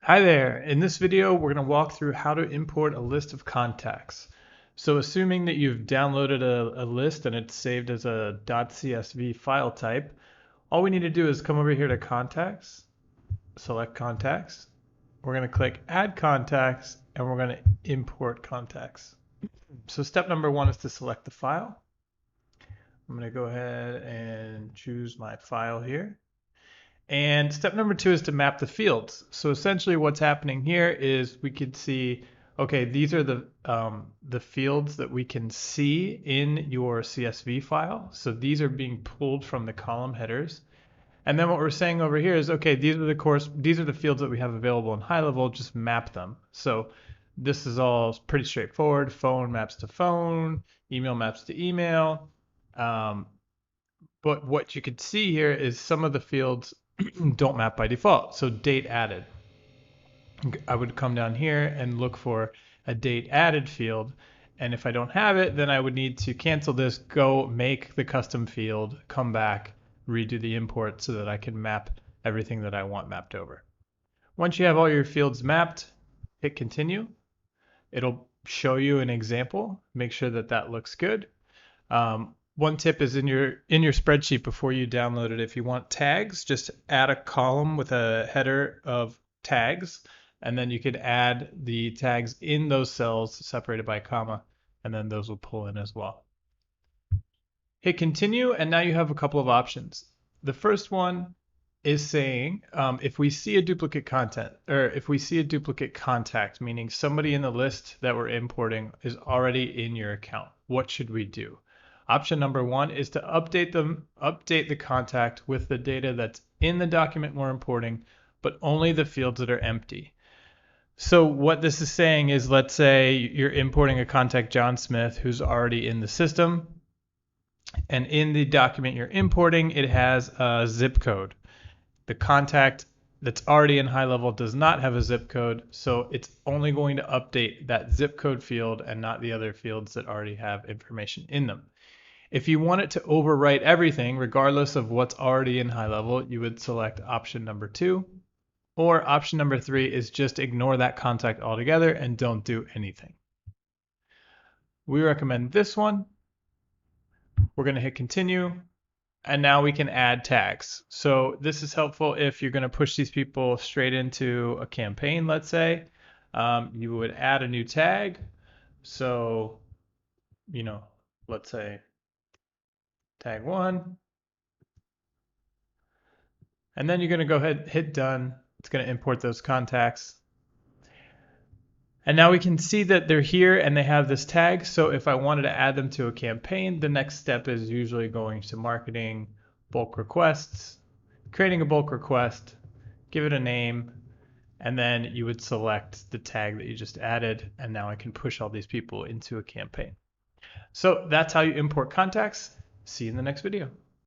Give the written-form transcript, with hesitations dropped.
Hi there. In this video, we're going to walk through how to import a list of contacts. So assuming that you've downloaded a list and it's saved as a .csv file type, all we need to do is come over here to Contacts, select Contacts. We're going to click Add Contacts, and we're going to import contacts. So step number one is to select the file. I'm going to go ahead and choose my file here. And step number two is to map the fields. So essentially what's happening here is we could see, okay, these are the fields that we can see in your CSV file. So these are being pulled from the column headers. And then what we're saying over here is, okay, these are the fields that we have available in high level, just map them. So this is all pretty straightforward. Phone maps to phone, email maps to email. But what you could see here is some of the fields don't map by default. So date added. I would come down here and look for a date added field. And if I don't have it, then I would need to cancel this, go make the custom field, come back, redo the import so that I can map everything that I want mapped over. Once you have all your fields mapped, hit continue. It'll show you an example. Make sure that that looks good. One tip is in your spreadsheet before you download it, if you want tags, just add a column with a header of tags, and then you could add the tags in those cells separated by comma, and then those will pull in as well. Hit continue, and now you have a couple of options. The first one is saying if we see a duplicate contact, meaning somebody in the list that we're importing is already in your account, what should we do? Option number one is to update the contact with the data that's in the document we're importing, but only the fields that are empty. So what this is saying is, let's say you're importing a contact John Smith who's already in the system, and in the document you're importing, it has a zip code. The contact that's already in high level does not have a zip code, so it's only going to update that zip code field and not the other fields that already have information in them. If you want it to overwrite everything, regardless of what's already in high level, you would select option number 2. Or option number 3 is just ignore that contact altogether and don't do anything. We recommend this one. We're going to hit continue. And now we can add tags. So this is helpful if you're going to push these people straight into a campaign, let's say. You would add a new tag. So, let's say tag 1. And then you're going to go ahead, hit done. It's going to import those contacts. And now we can see that they're here and they have this tag. So if I wanted to add them to a campaign, the next step is usually going to marketing, bulk requests, creating a bulk request, give it a name, and then you would select the tag that you just added. And now I can push all these people into a campaign. So that's how you import contacts. See you in the next video.